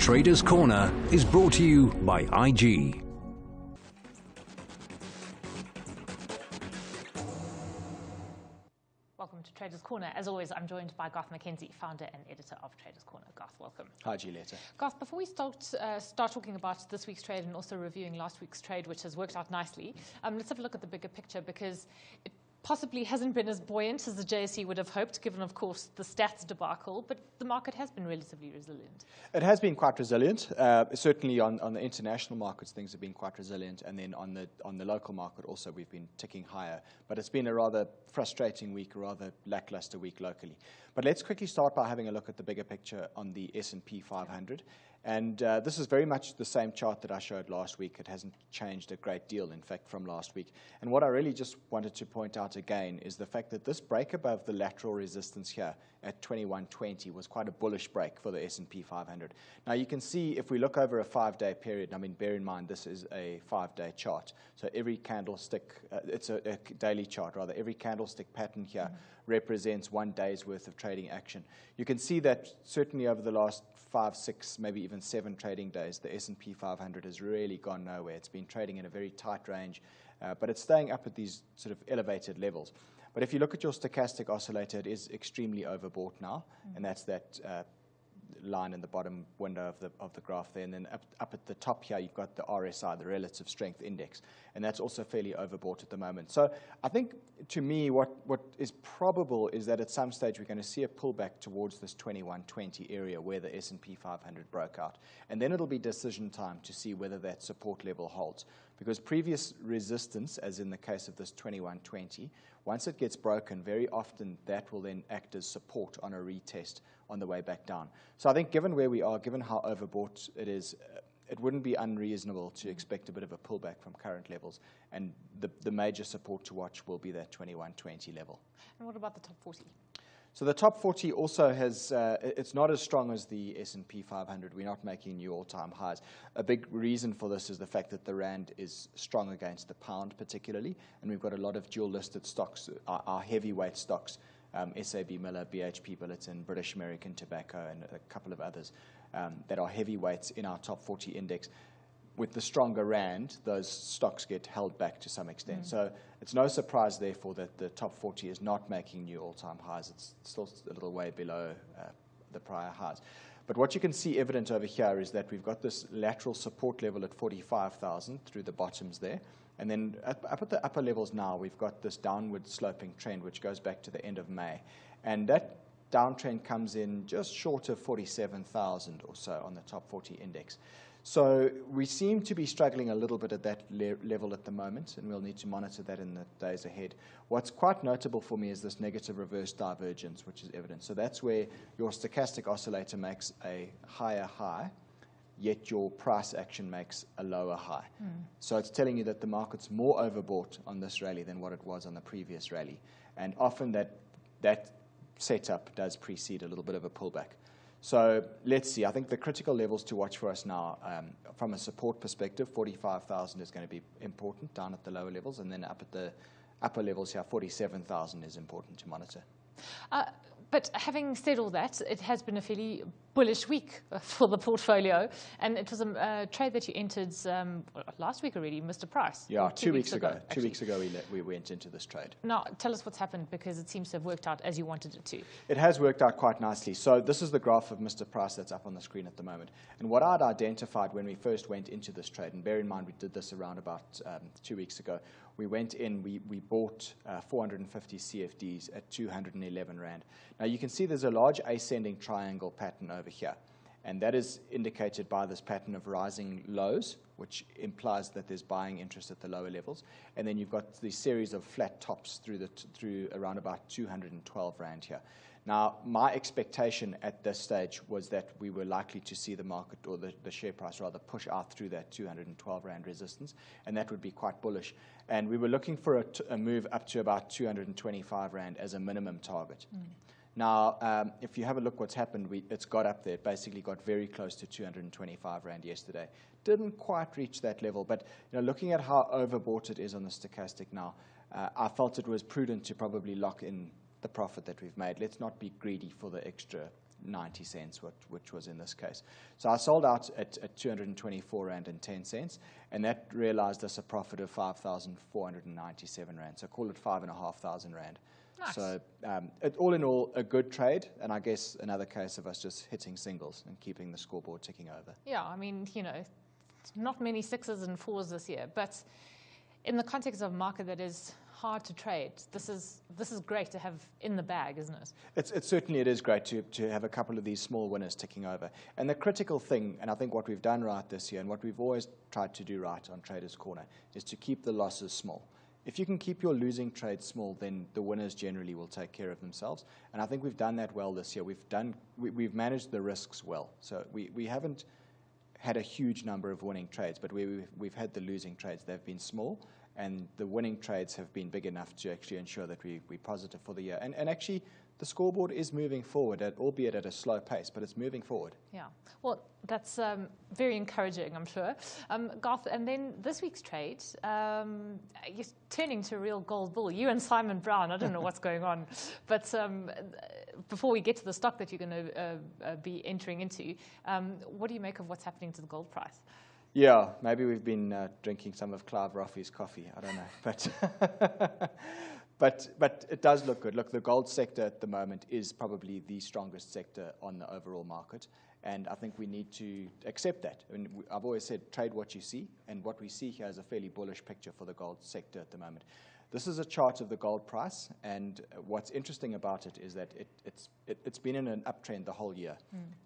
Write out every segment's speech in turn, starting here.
Traders Corner is brought to you by IG. Welcome to Traders Corner. As always, I'm joined by Garth McKenzie, founder and editor of Traders Corner. Garth, welcome. Hi, Julieta. Garth, before we start talking about this week's trade and also reviewing last week's trade, which has worked out nicely, let's have a look at the bigger picture, because it possibly hasn't been as buoyant as the JSE would have hoped, given, of course, the stats debacle, but the market has been relatively resilient. It has been quite resilient. Certainly on the international markets, things have been quite resilient, and then on the local market also, we've been ticking higher. But it's been a rather frustrating week, a rather lackluster week locally. But let's quickly start by having a look at the bigger picture on the S&P 500. And this is very much the same chart that I showed last week. It hasn't changed a great deal, in fact, from last week. And what I really just wanted to point out again is the fact that this break above the lateral resistance here at 2120 was quite a bullish break for the S&P 500. Now, you can see if we look over a 5-day period, I mean, bear in mind this is a 5-day chart. So every candlestick, it's a daily chart rather, every candlestick pattern here represents 1 day's worth of trading action. You can see that certainly over the last 5, 6, maybe even 7 trading days, the S&P 500 has really gone nowhere. It's been trading in a very tight range, but it's staying up at these sort of elevated levels. But if you look at your stochastic oscillator, it is extremely overbought now, and that's that line in the bottom window of the graph there. And then up at the top here, you've got the RSI, the Relative Strength Index, and that's also fairly overbought at the moment. So I think, to me, what is probable is that at some stage we're going to see a pullback towards this 2120 area where the S&P 500 broke out. And then it'll be decision time to see whether that support level holds. Because previous resistance, as in the case of this 2120, once it gets broken, very often that will then act as support on a retest on the way back down. So I think given where we are, given how overbought it is, it wouldn't be unreasonable to expect a bit of a pullback from current levels. And the major support to watch will be that 2120 level. And what about the top 40? So the top 40 also has, it's not as strong as the S&P 500. We're not making new all-time highs. A big reason for this is the fact that the rand is strong against the pound particularly, and we've got a lot of dual-listed stocks, our heavyweight stocks, SAB Miller, BHP Billiton, British American Tobacco, and a couple of others that are heavyweights in our top 40 index. With the stronger rand, those stocks get held back to some extent. So it's no surprise, therefore, that the top 40 is not making new all-time highs. It's still a little way below the prior highs. But what you can see evident over here is that we've got this lateral support level at 45,000 through the bottoms there. And then up at the upper levels now, we've got this downward sloping trend, which goes back to the end of May. And that downtrend comes in just short of 47,000 or so on the top 40 index. So we seem to be struggling a little bit at that level at the moment, and we'll need to monitor that in the days ahead. What's quite notable for me is this negative reverse divergence, which is evident. So that's where your stochastic oscillator makes a higher high, yet your price action makes a lower high. So it's telling you that the market's more overbought on this rally than what it was on the previous rally. And often that setup does precede a little bit of a pullback. So let's see. I think the critical levels to watch for us now, from a support perspective, 45,000 is going to be important down at the lower levels, and then up at the upper levels here, 47,000 is important to monitor. But having said all that, it has been a fairly bullish week for the portfolio, and it was a trade that you entered last week already, Mr. Price. Yeah, 2 weeks ago. 2 weeks ago we went into this trade. Now, tell us what's happened, because it seems to have worked out as you wanted it to. It has worked out quite nicely. So this is the graph of Mr. Price that's up on the screen at the moment. And what I'd identified when we first went into this trade, and bear in mind we did this around about 2 weeks ago, we went in, we bought 450 CFDs at 211 Rand. Now you can see there's a large ascending triangle pattern over here. And that is indicated by this pattern of rising lows, which implies that there's buying interest at the lower levels. And then you've got these series of flat tops through around about 212 Rand here. Now, my expectation at this stage was that we were likely to see the market, or the share price rather, push out through that 212 Rand resistance, and that would be quite bullish. And we were looking for a move up to about 225 Rand as a minimum target. Now, if you have a look what's happened, it's got up there. It basically got very close to 225 Rand yesterday. Didn't quite reach that level, but looking at how overbought it is on the stochastic now, I felt it was prudent to probably lock in the profit that we've made. Let's not be greedy for the extra 90 cents, which was in this case. So I sold out at 224 Rand and 10 cents, and that realized us a profit of 5,497 Rand. So call it 5,500 Rand. Nice. So all in all, a good trade, and I guess another case of us just hitting singles and keeping the scoreboard ticking over. Yeah, I mean, not many sixes and fours this year, but in the context of a market that is hard to trade, this is great to have in the bag, isn't it? It certainly is great to have a couple of these small winners ticking over. And the critical thing, and I think what we've done right this year, and what we've always tried to do right on Traders Corner, is to keep the losses small. If you can keep your losing trades small, then the winners generally will take care of themselves. And I think we've done that well this year. We've managed the risks well. So we haven't had a huge number of winning trades, but we've had the losing trades. They've been small, and the winning trades have been big enough to actually ensure that we're positive for the year. And actually, the scoreboard is moving forward, albeit at a slow pace, but it's moving forward. Yeah, well, that's very encouraging, I'm sure. Garth, and then this week's trade, you're turning to a real gold bull. You and Simon Brown, I don't know what's going on, but before we get to the stock that you're going to be entering into, what do you make of what's happening to the gold price? Yeah, maybe we've been drinking some of Clive Roffey's coffee. I don't know, but it does look good. Look, the gold sector at the moment is probably the strongest sector on the overall market, and I think we need to accept that. I mean, I've always said trade what you see, and what we see here is a fairly bullish picture for the gold sector at the moment. This is a chart of the gold price, and what's interesting about it is that it's been in an uptrend the whole year.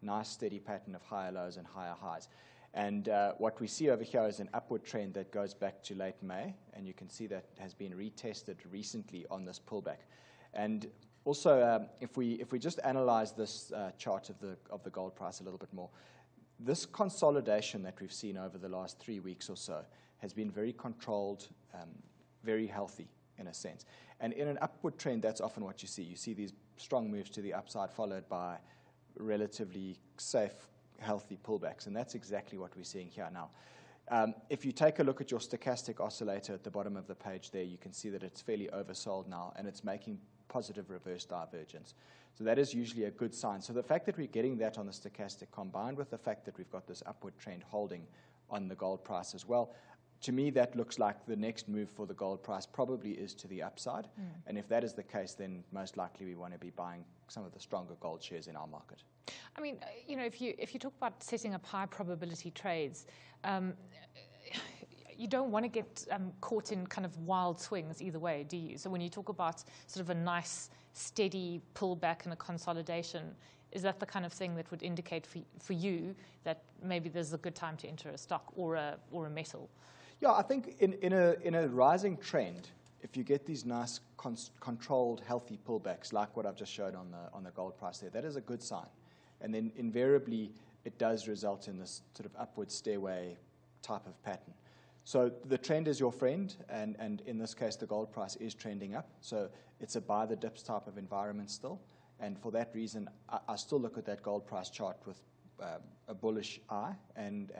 Nice steady pattern of higher lows and higher highs. And what we see over here is an upward trend that goes back to late May, and you can see that has been retested recently on this pullback. And also, if we just analyze this chart of the gold price a little bit more, this consolidation that we've seen over the last 3 weeks or so has been very controlled, very healthy in a sense. And in an upward trend, that's often what you see. You see these strong moves to the upside followed by relatively safe, healthy pullbacks, and that's exactly what we're seeing here now. If you take a look at your stochastic oscillator at the bottom of the page there, you can see that it's fairly oversold now, and it's making positive reverse divergence. So that is usually a good sign. So the fact that we're getting that on the stochastic, combined with the fact that we've got this upward trend holding on the gold price as well, to me, that looks like the next move for the gold price probably is to the upside. And if that is the case, then most likely we want to be buying some of the stronger gold shares in our market. I mean, if you talk about setting up high probability trades, you don't want to get caught in kind of wild swings either way, do you? So when you talk about sort of a nice, steady pullback and a consolidation, is that the kind of thing that would indicate for you that maybe there's a good time to enter a stock or a metal? Yeah, I think in a rising trend, if you get these nice controlled, healthy pullbacks like what I've just showed on the gold price there, that is a good sign. And then invariably, it does result in this sort of upward stairway type of pattern. So the trend is your friend, and in this case, the gold price is trending up. So it's a buy the dips type of environment still. And for that reason, I still look at that gold price chart with a bullish eye, and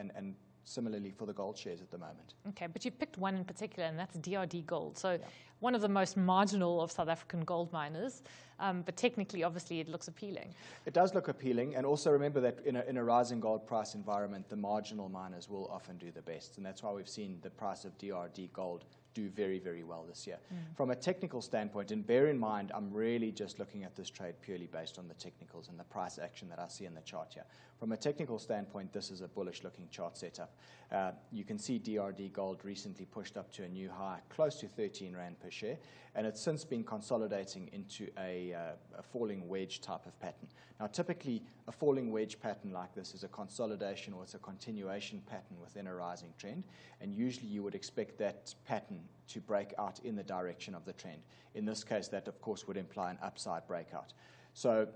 similarly for the gold shares at the moment. Okay, but you picked one in particular, and that's DRD Gold. So one of the most marginal of South African gold miners, but technically, obviously, it looks appealing. It does look appealing, and also remember that in a rising gold price environment, the marginal miners will often do the best, and that's why we've seen the price of DRD Gold do very, very well this year. From a technical standpoint, and bear in mind, I'm really just looking at this trade purely based on the technicals and the price action that I see in the chart here. From a technical standpoint, this is a bullish-looking chart setup. You can see DRD Gold recently pushed up to a new high, close to 13 Rand per share, and it's since been consolidating into a falling wedge type of pattern. Now, typically, a falling wedge pattern like this is a consolidation or it's a continuation pattern within a rising trend, and usually you would expect that pattern to break out in the direction of the trend. In this case, that, of course, would imply an upside breakout. So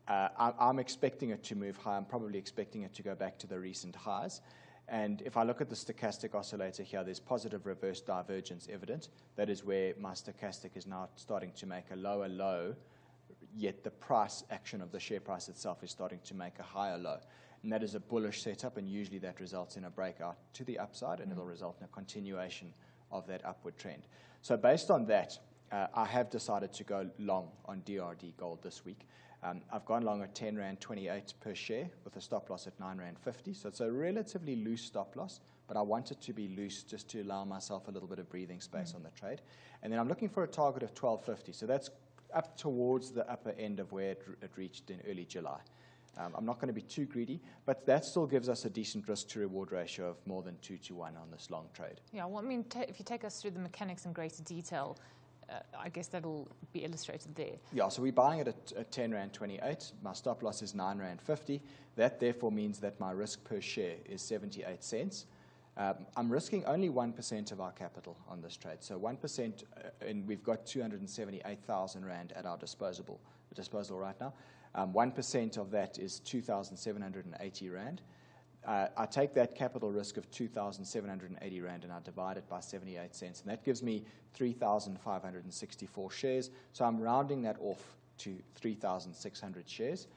I'm expecting it to move high. I'm probably expecting it to go back to the recent highs. And if I look at the stochastic oscillator here, there's positive reverse divergence evident. That is where my stochastic is now starting to make a lower low, yet the price action of the share price itself is starting to make a higher low. And that is a bullish setup, and usually that results in a breakout to the upside, and it'll result in a continuation of that upward trend. So based on that, I have decided to go long on DRD Gold this week. I've gone long at 10 Rand 28 per share with a stop loss at 9 Rand 50. So it's a relatively loose stop loss, but I want it to be loose just to allow myself a little bit of breathing space on the trade. And then I'm looking for a target of 12.50. So that's up towards the upper end of where it reached in early July. I'm not going to be too greedy, but that still gives us a decent risk-to-reward ratio of more than 2 to 1 on this long trade. Yeah, well, I mean, if you take us through the mechanics in greater detail, I guess that'll be illustrated there. Yeah, so we're buying it at 10 Rand 28. My stop loss is 9 Rand 50. That therefore means that my risk per share is 78 cents. I'm risking only 1% of our capital on this trade. So 1%, and we've got 278,000 Rand at our disposal right now. 1% of that is 2,780 Rand. I take that capital risk of 2,780 Rand and I divide it by 78 cents. And that gives me 3,564 shares. So I'm rounding that off to 3,600 shares.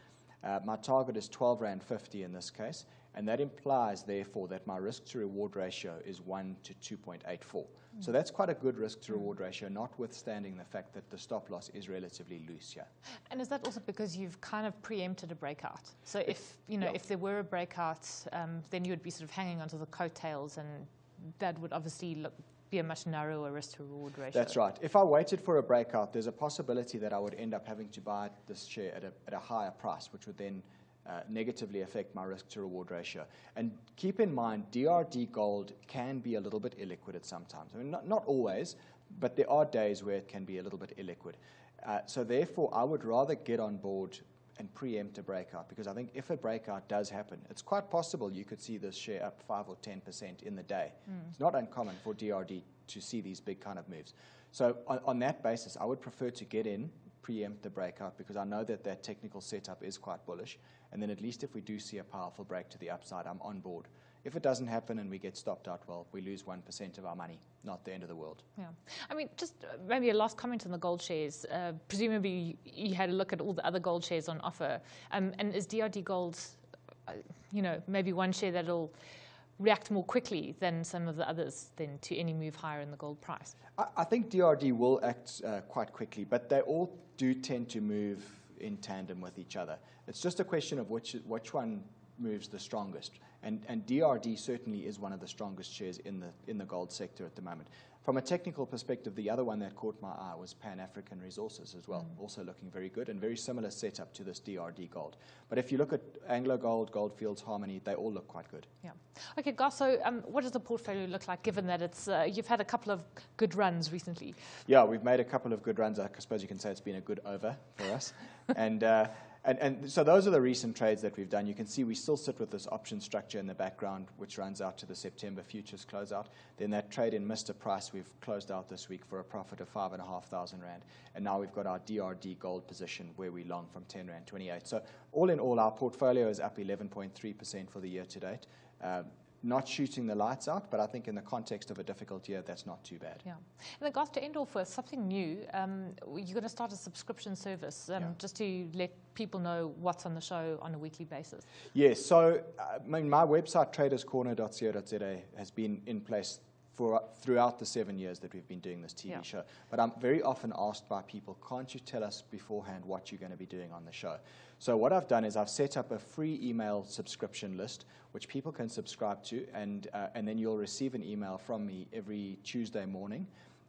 My target is 12 Rand 50 in this case. And that implies, therefore, that my risk-to-reward ratio is 1 to 2.84. So that's quite a good risk-to-reward ratio, notwithstanding the fact that the stop loss is relatively loose here. And is that also because you've kind of preempted a breakout? So if there were a breakout, then you would be sort of hanging onto the coattails, and that would obviously be a much narrower risk-to-reward ratio. That's right. If I waited for a breakout, there's a possibility that I would end up having to buy this share at a higher price, which would then negatively affect my risk-to-reward ratio. And keep in mind, DRD Gold can be a little bit illiquid at sometimes. I mean, not always, but there are days where it can be a little bit illiquid. So therefore, I would rather get on board and preempt a breakout, because I think if a breakout does happen, it's quite possible you could see this share up 5 or 10% in the day. It's not uncommon for DRD to see these big kind of moves. So on that basis, I would prefer to get in, preempt the breakout, because I know that that technical setup is quite bullish. And then at least if we do see a powerful break to the upside, I'm on board. If it doesn't happen and we get stopped out, well, we lose 1% of our money. Not the end of the world. Yeah. I mean, just maybe a last comment on the gold shares. Presumably you had a look at all the other gold shares on offer. And is DRD Gold, maybe one share that'll react more quickly than some of the others then to any move higher in the gold price? I think DRD will act quite quickly, but they all do tend to move in tandem with each other. It's just a question of which one moves the strongest. And DRD certainly is one of the strongest shares in the gold sector at the moment. From a technical perspective, the other one that caught my eye was Pan-African Resources as well, also looking very good and very similar setup to this DRD Gold. But if you look at Anglo Gold, Goldfields, Harmony, they all look quite good. Yeah. Okay, Garth, so what does the portfolio look like, given that it's you've had a couple of good runs recently? Yeah, we've made a couple of good runs. I suppose you can say it's been a good over for us. And so those are the recent trades that we've done. You can see we still sit with this option structure in the background, which runs out to the September futures closeout. Then that trade in Mr. Price we've closed out this week for a profit of 5,500 Rand. And now we've got our DRD Gold position where we long from 10 Rand 28. So all in all, our portfolio is up 11.3% for the year to date. Not shooting the lights out, but I think in the context of a difficult year, that's not too bad. Yeah. And then, Garth, to end off with something new, you're going to start a subscription service just to let people know what's on the show on a weekly basis. Yes. So my website, traderscorner.co.za, has been in place throughout the 7 years that we've been doing this TV show. But I'm very often asked by people, can't you tell us beforehand what you're going to be doing on the show? So what I've done is I've set up a free email subscription list, which people can subscribe to, and then you'll receive an email from me every Tuesday morning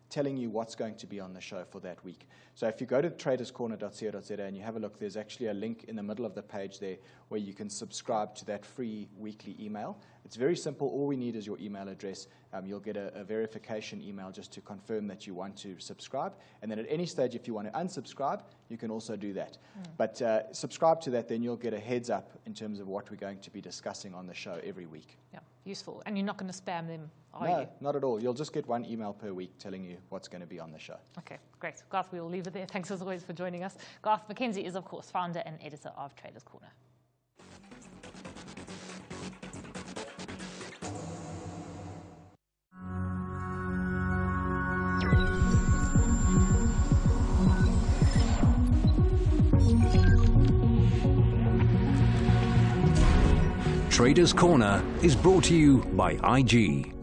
telling you what's going to be on the show for that week. So if you go to traderscorner.co.za and you have a look, there's actually a link in the middle of the page there where you can subscribe to that free weekly email. It's very simple. All we need is your email address. You'll get a verification email just to confirm that you want to subscribe. And then at any stage, if you want to unsubscribe, you can also do that. But subscribe to that, then you'll get a heads up in terms of what we're going to be discussing on the show every week. Yeah, useful. And you're not going to spam them, are you? No, not at all. You'll just get one email per week telling you what's going to be on the show. Okay, great. Garth, we will leave it there. Thanks as always for joining us. Garth McKenzie is, of course, founder and editor of Traders Corner. Traders Corner is brought to you by IG.